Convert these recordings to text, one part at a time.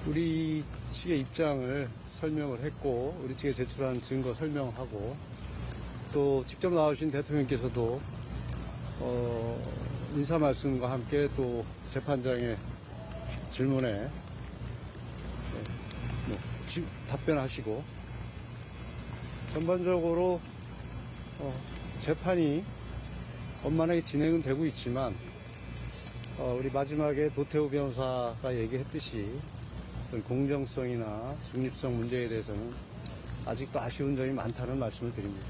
우리 측의 입장을 설명을 했고, 우리 측에 제출한 증거 설명하고, 또 직접 나오신 대통령께서도 인사 말씀과 함께 또 재판장의 질문에 답변하시고, 전반적으로 재판이 원만하게 진행은 되고 있지만, 우리 마지막에 도태우 변호사가 얘기했듯이 어떤 공정성이나 중립성 문제에 대해서는 아직도 아쉬운 점이 많다는 말씀을 드립니다.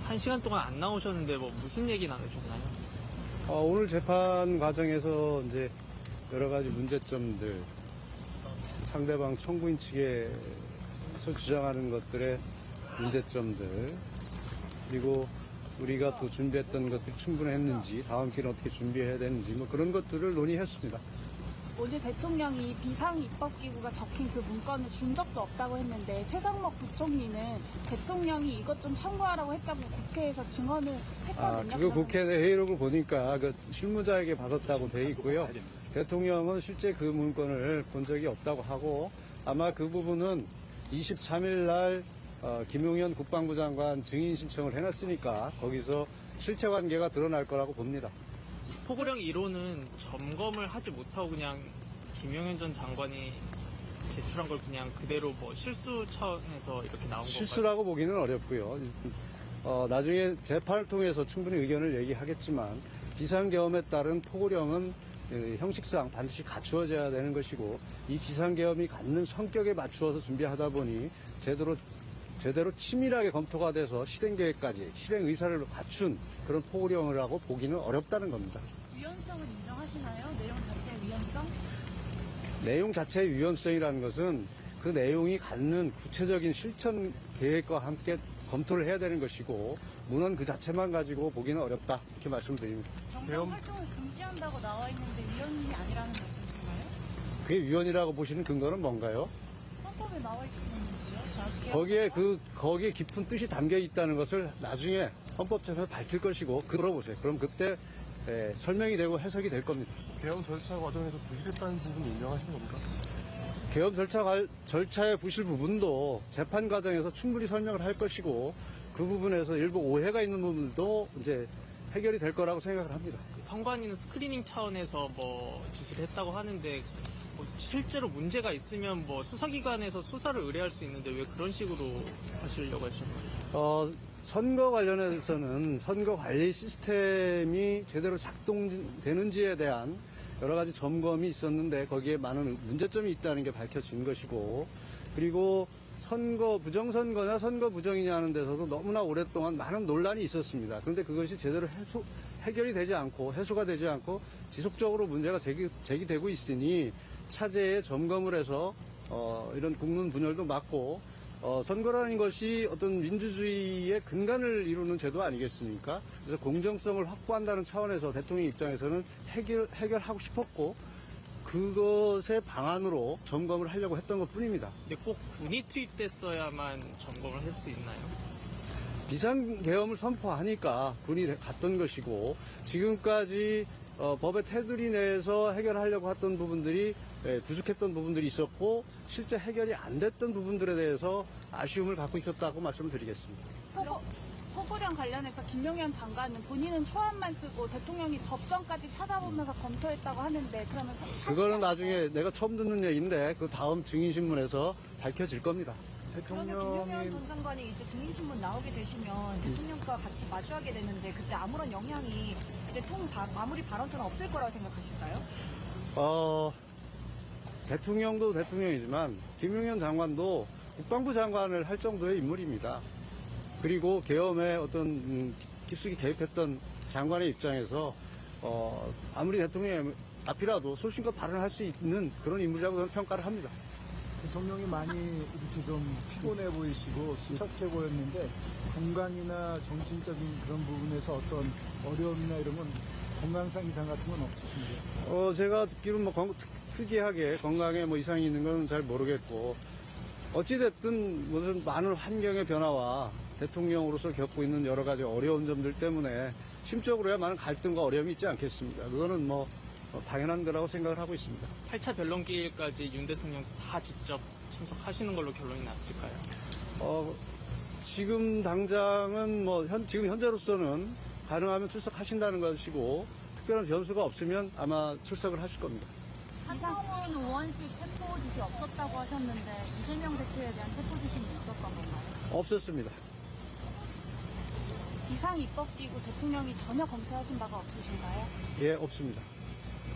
1시간 동안 안 나오셨는데 뭐 무슨 얘기 나누셨나요? 오늘 재판 과정에서 이제 여러 가지 문제점들, 상대방 청구인 측에서 주장하는 것들의 문제점들, 그리고 우리가 또 준비했던 것들이 충분했는지, 다음 기회는 어떻게 준비해야 되는지, 뭐 그런 것들을 논의했습니다. 오늘 대통령이 비상입법기구가 적힌 그 문건을 준 적도 없다고 했는데, 최상목 부총리는 대통령이 이것 좀 참고하라고 했다고 국회에서 증언을 했거든요. 그거 국회 회의록을 보니까 그 실무자에게 받았다고 돼 있고요. 대통령은 실제 그 문건을 본 적이 없다고 하고, 아마 그 부분은 23일 날 김용현 국방부 장관 증인 신청을 해놨으니까 거기서 실체 관계가 드러날 거라고 봅니다. 포고령 1호는 점검을 하지 못하고 그냥 김용현 전 장관이 제출한 걸 그냥 그대로 뭐 실수 차원에서 이렇게 나온 건가요? 실수라고 보기는 어렵고요. 나중에 재판을 통해서 충분히 의견을 얘기하겠지만, 비상계엄에 따른 포고령은 형식상 반드시 갖추어져야 되는 것이고, 이 비상계엄이 갖는 성격에 맞추어서 준비하다 보니 제대로 치밀하게 검토가 돼서 실행계획까지 실행 의사를 갖춘 그런 포고령이라고 보기는 어렵다는 겁니다. 위헌성은 인정하시나요? 내용 자체의 위헌성? 내용 자체의 위헌성이라는 것은 그 내용이 갖는 구체적인 실천 계획과 함께 검토를 해야 되는 것이고, 문헌 그 자체만 가지고 보기는 어렵다, 이렇게 말씀드립니다. 정당 활동을 금지한다고 나와 있는데 위헌이 아니라는 말씀이신가요? 그게 위헌이라고 보시는 근거는 뭔가요? 헌법에 나와 있는데요. 거기에 깊은 뜻이 담겨 있다는 것을 나중에 헌법재판에서 밝힐 것이고, 들어보세요. 그럼 그때 설명이 되고 해석이 될 겁니다. 계엄 절차 과정에서 부실했다는 부분은 인정하시는 겁니까? 계엄 절차의 부실 부분도 재판 과정에서 충분히 설명을 할 것이고, 그 부분에서 일부 오해가 있는 부분도 이제 해결이 될 거라고 생각을 합니다. 선관위는 스크리닝 차원에서 뭐 지시를 했다고 하는데, 뭐 실제로 문제가 있으면 뭐 수사기관에서 수사를 의뢰할 수 있는데 왜 그런 식으로 하시려고 하셨나요? 선거 관련해서는 선거 관리 시스템이 제대로 작동되는지에 대한 여러 가지 점검이 있었는데, 거기에 많은 문제점이 있다는 게 밝혀진 것이고, 그리고 선거 부정선거냐 선거 부정이냐 하는 데서도 너무나 오랫동안 많은 논란이 있었습니다. 그런데 그것이 제대로 해결이 되지 않고 해소가 되지 않고 지속적으로 문제가 제기되고 있으니, 차제에 점검을 해서 이런 국민 분열도 막고, 선거라는 것이 어떤 민주주의의 근간을 이루는 제도 아니겠습니까? 그래서 공정성을 확보한다는 차원에서 대통령 입장에서는 해결하고 싶었고, 그것의 방안으로 점검을 하려고 했던 것 뿐입니다. 근데 꼭 군이 투입됐어야만 점검을 할 수 있나요? 비상계엄을 선포하니까 군이 갔던 것이고, 지금까지 법의 테두리 내에서 해결하려고 했던 부분들이 부족했던 부분들이 있었고, 실제 해결이 안 됐던 부분들에 대해서 아쉬움을 갖고 있었다고 말씀을 드리겠습니다. 포고령 관련해서 김용현 장관은 본인은 초안만 쓰고 대통령이 법정까지 찾아보면서 검토했다고 하는데, 그러면 그거는 나중에 내가 처음 듣는 얘기인데, 그 다음 증인신문에서 밝혀질 겁니다. 그러면 김용현 전 장관이 이제 증인신문 나오게 되시면 대통령과 같이 마주하게 되는데, 그때 아무런 영향이 이제 마무리 발언처럼 없을 거라고 생각하실까요? 대통령도 대통령이지만 김용현 장관도 국방부 장관을 할 정도의 인물입니다. 그리고 계엄에 어떤 깊숙이 개입했던 장관의 입장에서 아무리 대통령이 앞이라도 소신껏 발언할 수 있는 그런 인물이라고 저는 평가를 합니다. 대통령이 많이 이렇게 좀 피곤해 보이시고 수척해 보였는데, 건강이나 정신적인 그런 부분에서 어떤 어려움이나 이런 건, 건강상 이상 같은 건 없으신가요? 제가 듣기로는 특이하게 건강에 이상이 있는 건 잘 모르겠고, 어찌됐든 무슨 많은 환경의 변화와 대통령으로서 겪고 있는 여러 가지 어려운 점들 때문에 심적으로야 많은 갈등과 어려움이 있지 않겠습니까? 그거는 당연한 거라고 생각을 하고 있습니다. 8차 변론기일까지 윤 대통령 다 직접 참석하시는 걸로 결론이 났을까요? 지금 당장은 지금 현재로서는 가능하면 출석하신다는 것이고 특별한 변수가 없으면 아마 출석을 하실 겁니다. 한성훈 의원실 체포 지시 없었다고 하셨는데 이재명 대표에 대한 체포 지시는 있었던 건가요? 없었습니다. 비상입법기구 대통령이 전혀 검토하신 바가 없으신가요? 예, 없습니다.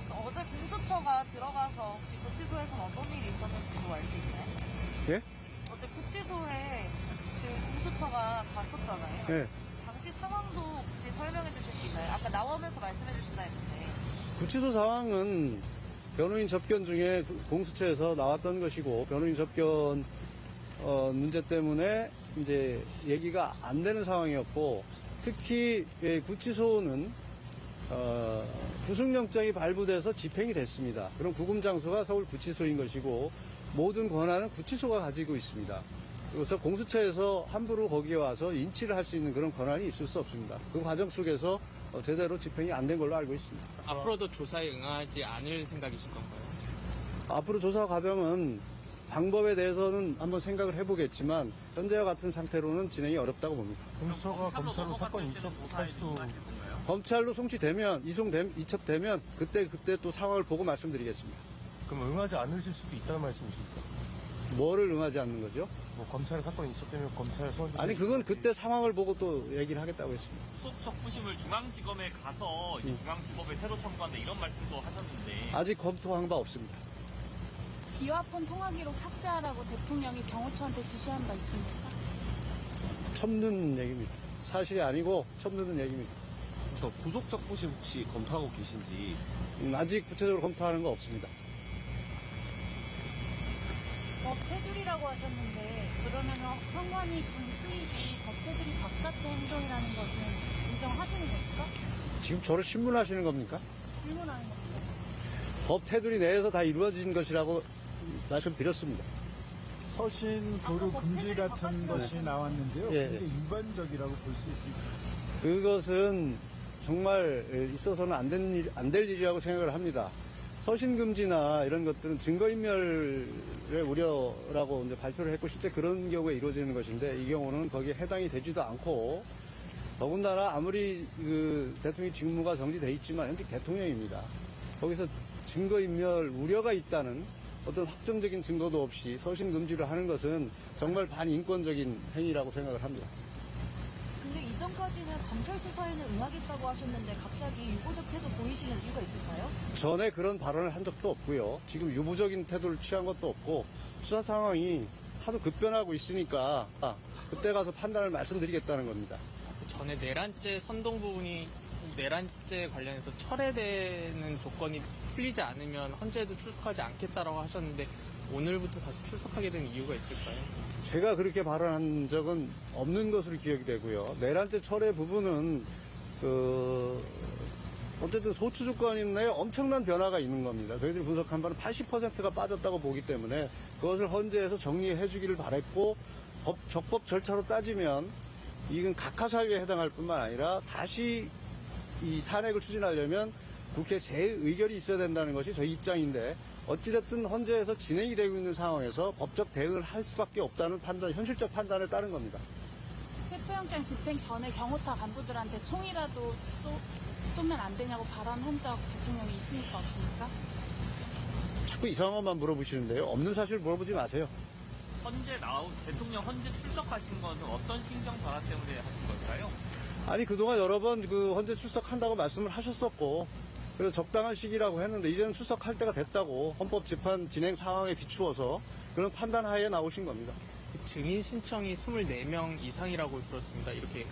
어제 공수처가 들어가서 혹시 구치소에서는 어떤 일이 있었는지도 알 수 있나요? 예? 어제 구치소에 그 공수처가 갔었잖아요. 예. 당시 상황도 혹시 설명해 주실 수 있나요? 아까 나오면서 말씀해 주신다 했는데. 구치소 상황은 변호인 접견 중에 공수처에서 나왔던 것이고 변호인 접견 문제 때문에 이제 얘기가 안 되는 상황이었고 특히 구치소는 구속영장이 발부돼서 집행이 됐습니다. 그럼 구금 장소가 서울 구치소인 것이고 모든 권한은 구치소가 가지고 있습니다. 그래서 공수처에서 함부로 거기에 와서 인치를 할 수 있는 그런 권한이 있을 수 없습니다. 그 과정 속에서 제대로 집행이 안 된 걸로 알고 있습니다. 앞으로도 조사에 응하지 않을 생각이신 건가요? 앞으로 조사 과정은 방법에 대해서는 한번 생각을 해보겠지만 현재와 같은 상태로는 진행이 어렵다고 봅니다. 공수처가 검찰로 사건 인척할 수도 검찰로 송치되면 이첩되면 그때 또 상황을 보고 말씀드리겠습니다. 그럼 응하지 않으실 수도 있다는 말씀이십니까? 뭐를 응하지 않는 거죠? 뭐 검찰에 사건 인척되면 검찰 소환 아니 그건 그때 상황을 보고 또 얘기를 하겠다고 했습니다. 수석 적부심을 중앙지검에 가서 이제 중앙지법에 새로 청구한다 이런 말씀도 하셨는데 아직 검토한 바 없습니다. 비화폰 통화 기록 삭제하라고 대통령이 경호처한테 지시한 바 있습니까? 첨는 얘기입니다. 사실이 아니고 첨는 얘기입니다. 저 구속 적부심 혹시 검토하고 계신지. 아직 구체적으로 검토하는 거 없습니다. 법 테두리라고 하셨는데 그러면 선관위 군주이지 법 테두리 바깥의 행동이라는 것은 인정하시는 겁니까? 지금 저를 신문하시는 겁니까? 질문하는 겁니다. 법 테두리 내에서 다 이루어진 것이라고 말씀드렸습니다. 서신 보루 금지 같은 것이 나왔는데요. 예. 그게 일반적이라고 볼 수 있습니다. 그것은 정말 있어서는 안 될 일이라고 생각을 합니다. 서신금지나 이런 것들은 증거인멸의 우려라고 이제 발표를 했고 실제 그런 경우에 이루어지는 것인데 이 경우는 거기에 해당이 되지도 않고 더군다나 아무리 그 대통령 직무가 정지돼 있지만 현직 대통령입니다. 거기서 증거인멸 우려가 있다는 어떤 확정적인 증거도 없이 서신금지를 하는 것은 정말 반인권적인 행위라고 생각을 합니다. 근데 이전까지는 검찰 수사에는 응하겠다고 하셨는데 갑자기 유보적 태도 보이시는 이유가 있을까요? 전에 그런 발언을 한 적도 없고요. 지금 유보적인 태도를 취한 것도 없고 수사 상황이 하도 급변하고 있으니까 그때 가서 판단을 말씀드리겠다는 겁니다. 전에 내란죄 선동 부분이 내란죄 관련해서 철회되는 조건이 풀리지 않으면 헌재에도 출석하지 않겠다라고 하셨는데 오늘부터 다시 출석하게 된 이유가 있을까요? 제가 그렇게 발언한 적은 없는 것으로 기억이 되고요. 내란죄 철회 부분은 어쨌든 소추 주권 내에 엄청난 변화가 있는 겁니다. 저희들이 분석한 바는 80%가 빠졌다고 보기 때문에 그것을 헌재에서 정리해 주기를 바랬고 적법 절차로 따지면 이건 각하사유에 해당할 뿐만 아니라 다시 이 탄핵을 추진하려면 국회 재의결이 있어야 된다는 것이 저희 입장인데 어찌됐든 헌재에서 진행이 되고 있는 상황에서 법적 대응을 할 수밖에 없다는 판단, 현실적 판단에 따른 겁니다. 체포영장 집행 전에 경호처 간부들한테 총이라도 쏘면 안 되냐고 발언한 적 대통령이 있습니까? 없습니까? 자꾸 이상한 것만 물어보시는데요. 없는 사실 물어보지 마세요. 대통령 헌재 출석하신 거는 어떤 심경 변화 때문에 하신 걸까요? 아니 그동안 여러 번 그 헌재 출석한다고 말씀을 하셨었고 그래서 적당한 시기라고 했는데 이제는 출석할 때가 됐다고 헌법재판 진행 상황에 비추어서 그런 판단 하에 나오신 겁니다. 증인 신청이 24명 이상이라고 들었습니다. 이렇게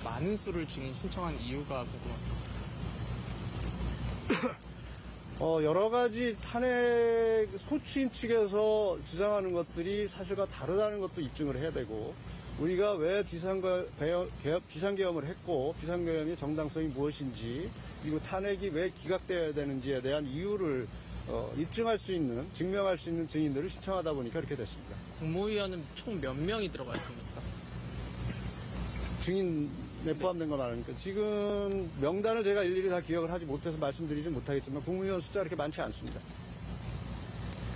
많은 수를 증인 신청한 이유가 궁금합니다. 여러 가지 탄핵 소추인 측에서 주장하는 것들이 사실과 다르다는 것도 입증을 해야 되고 우리가 왜 비상계엄을 했고 비상계엄의 정당성이 무엇인지 그리고 탄핵이 왜 기각되어야 되는지에 대한 이유를 입증할 수 있는 증명할 수 있는 증인들을 신청하다 보니까 이렇게 됐습니다. 국무위원은 총 몇 명이 들어갔습니까? 증인 네, 포함된 거 말하니까. 지금 명단을 제가 일일이 다 기억을 하지 못해서 말씀드리진 못하겠지만 국무위원 숫자가 그렇게 많지 않습니다.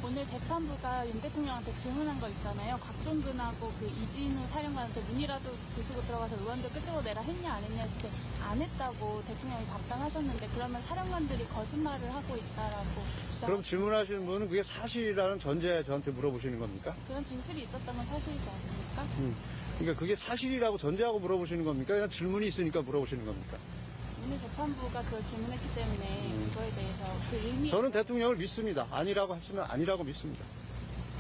오늘 재판부가 윤 대통령한테 질문한 거 있잖아요. 곽종근하고 그 이진우 사령관한테 문이라도 부수고 들어가서 의원들 끄집어내라 했냐 안 했냐 했을 때 안 했다고 대통령이 답변하셨는데 그러면 사령관들이 거짓말을 하고 있다라고 그럼 질문하시는 분은 그게 사실이라는 전제에 저한테 물어보시는 겁니까? 그런 진술이 있었던 건 사실이지 않습니까? 그러니까 그게 사실이라고 전제하고 물어보시는 겁니까? 그냥 질문이 있으니까 물어보시는 겁니까? 오늘 재판부가 그걸 질문했기 때문에 그거에 대해서 그 의미 저는 대통령을 믿습니다. 아니라고 했으면 아니라고 믿습니다.